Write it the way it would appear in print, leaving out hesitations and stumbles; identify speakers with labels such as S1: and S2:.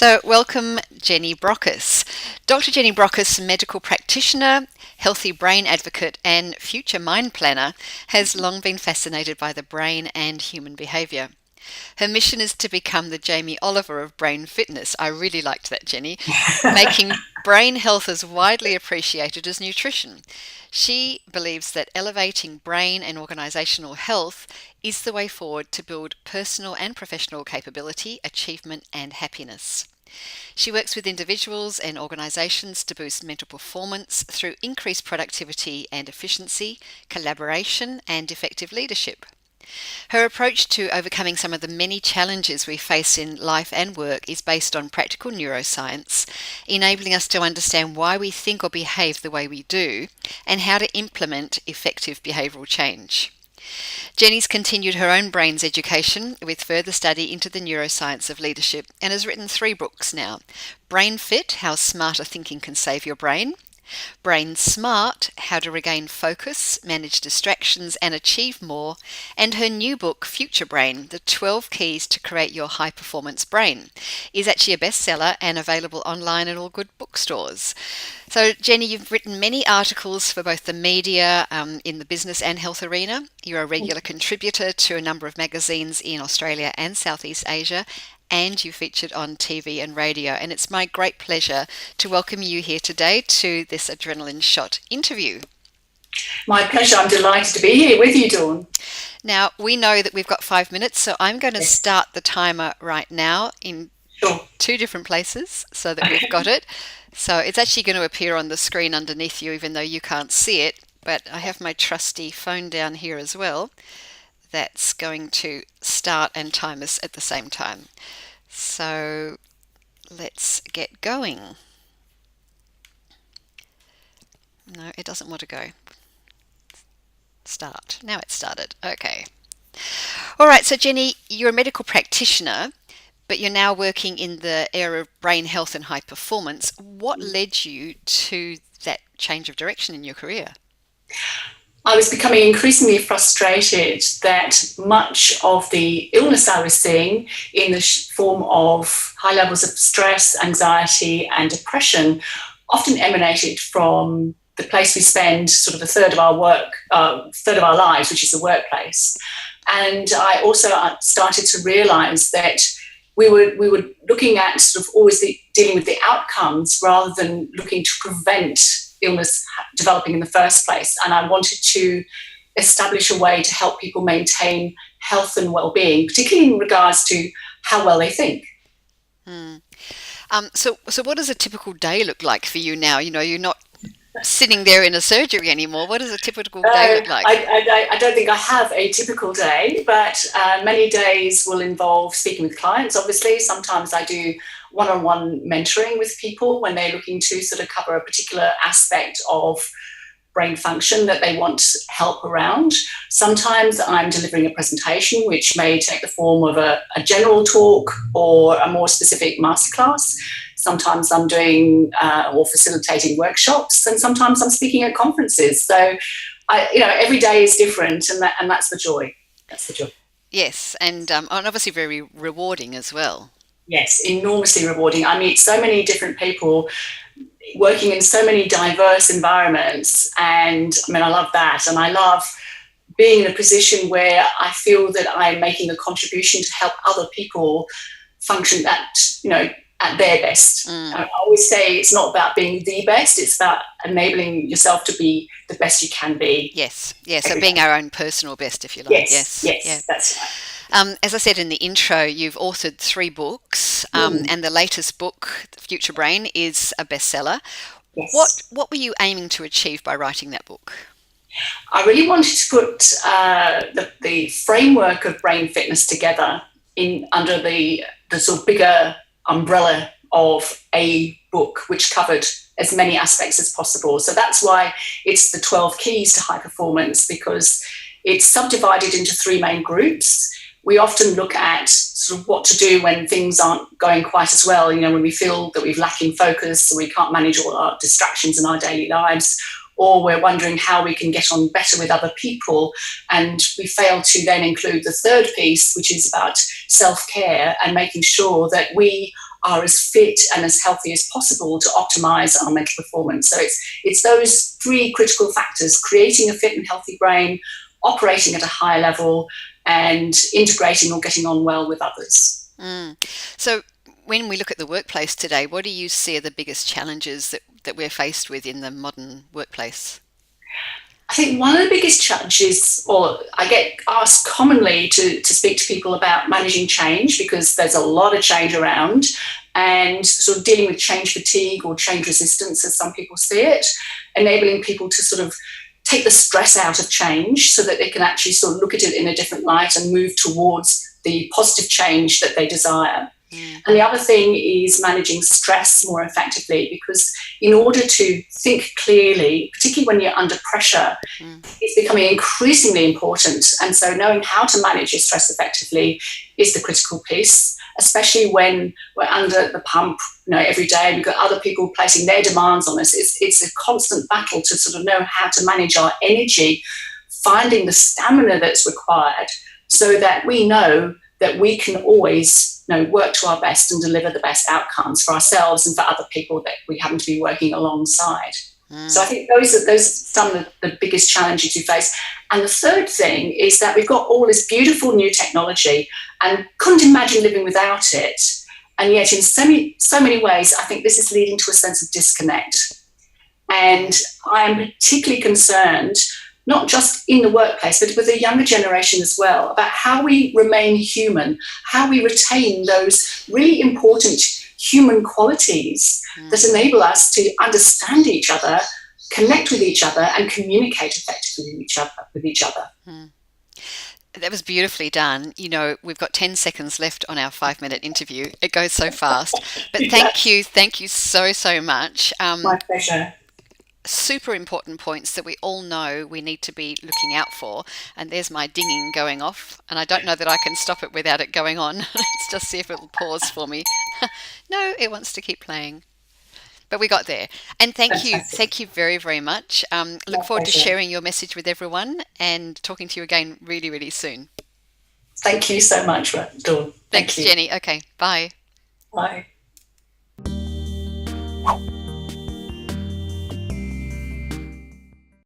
S1: So, welcome, Jenny Brockis. Dr. Jenny Brockis, medical practitioner, healthy brain advocate, and future mind planner, has long been fascinated by the brain and human behaviour. Her mission is to become the Jamie Oliver of brain fitness. I really liked that, Jenny, making brain health as widely appreciated as nutrition. She believes that elevating brain and organisational health is the way forward to build personal and professional capability, achievement, and happiness. She works with individuals and organisations to boost mental performance through increased productivity and efficiency, collaboration, and effective leadership. Her approach to overcoming some of the many challenges we face in life and work is based on practical neuroscience, enabling us to understand why we think or behave the way we do and how to implement effective behavioural change. Jenny's continued her own brains education with further study into the neuroscience of leadership and has written 3 books now: Brain Fit, How Smarter Thinking Can Save Your Brain; Brain Smart, How to Regain Focus, Manage Distractions and Achieve More; and her new book, Future Brain, The 12 Keys to Create Your High Performance Brain, is actually a bestseller and available online at all good bookstores. So, Jenny, you've written many articles for both the media, in the business and health arena. You're a regular contributor to a number of magazines in Australia and Southeast Asia, and you featured on TV and radio. And it's my great pleasure to welcome you here today to this adrenaline shot interview.
S2: My pleasure. I'm delighted to be here with you, Dawn.
S1: Now, we know that we've got 5 minutes, so I'm going to start the timer right now in 2 different places so that we've got it. So it's actually going to appear on the screen underneath you, even though you can't see it. But I have my trusty phone down here as well. That's going to start and time us at the same time. So let's get going. No, it doesn't want to go. Start. Now it's started. Okay. All right, so Jenny, you're a medical practitioner, but you're now working in the area of brain health and high performance. What led you to that change of direction in your career?
S2: I was becoming increasingly frustrated that much of the illness I was seeing in the form of high levels of stress, anxiety, and depression often emanated from the place we spend sort of a third of our lives, which is the workplace. And I also started to realise that we were looking at sort of always dealing with the outcomes rather than looking to prevent illness developing in the first place. And I wanted to establish a way to help people maintain health and well-being, particularly in regards to how well they think.
S1: So what does a typical day look like for you now? You know, you're not sitting there in a surgery anymore. What does a typical day look like?
S2: I don't think I have a typical day, but many days will involve speaking with clients, obviously. Sometimes I do one-on-one mentoring with people when they're looking to sort of cover a particular aspect of brain function that they want help around. Sometimes I'm delivering a presentation which may take the form of a general talk or a more specific masterclass. Sometimes I'm doing or facilitating workshops, and sometimes I'm speaking at conferences. So, every day is different, and that's the joy. That's the joy.
S1: Yes, and obviously very rewarding as well.
S2: Yes, enormously rewarding. I meet so many different people working in so many diverse environments, and I love that. And I love being in a position where I feel that I'm making a contribution to help other people function at their best. I always say it's not about being the best, it's about enabling yourself to be the best you can be.
S1: Yes, so being our own personal best, if you like.
S2: Yes, that's right.
S1: As I said in the intro, you've authored 3 books, and the latest book, Future Brain, is a bestseller.
S2: Yes.
S1: What were you aiming to achieve by writing that book?
S2: I really wanted to put the framework of brain fitness together under the sort of bigger umbrella of a book which covered as many aspects as possible. So that's why it's the 12 keys to high performance, because it's subdivided into 3 main groups. We often look at sort of what to do when things aren't going quite as well, when we feel that we're lacking focus, or we can't manage all our distractions in our daily lives, or we're wondering how we can get on better with other people. And we fail to then include the third piece, which is about self-care and making sure that we are as fit and as healthy as possible to optimize our mental performance. So it's those three critical factors: creating a fit and healthy brain, operating at a higher level, and integrating or getting on well with others.
S1: So when we look at the workplace today, what do you see are the biggest challenges that we're faced with in the modern workplace?
S2: I think one of the biggest challenges, or I get asked commonly to speak to people about managing change, because there's a lot of change around, and sort of dealing with change fatigue or change resistance, as some people see it, enabling people to sort of take the stress out of change so that they can actually sort of look at it in a different light and move towards the positive change that they desire. And the other thing is managing stress more effectively, because in order to think clearly, particularly when you're under pressure, it's becoming increasingly important. And so knowing how to manage your stress effectively is the critical piece, especially when we're under the pump, every day. We've got other people placing their demands on us. It's a constant battle to sort of know how to manage our energy, finding the stamina that's required so that we know that we can always work to our best and deliver the best outcomes for ourselves and for other people that we happen to be working alongside. So I think those are some of the biggest challenges we face. And the third thing is that we've got all this beautiful new technology and couldn't imagine living without it. And yet in so many ways, I think this is leading to a sense of disconnect. And I am particularly concerned, not just in the workplace, but with the younger generation as well, about how we remain human, how we retain those really important human qualities that enable us to understand each other, connect with each other, and communicate effectively with each other.
S1: That was beautifully done. We've got 10 seconds left on our 5-minute interview. It goes so fast. But thank you so, so much.
S2: My pleasure.
S1: Super important points that we all know we need to be looking out for. And there's my dinging going off. And I don't know that I can stop it without it going on. Let's just see if it'll pause for me. No, it wants to keep playing. But we got there. And thank you very, very much. Look forward to sharing your message with everyone and talking to you again really, really soon.
S2: Thank you so much, Dawn.
S1: Thanks, Jenny. Okay, bye.
S2: Bye.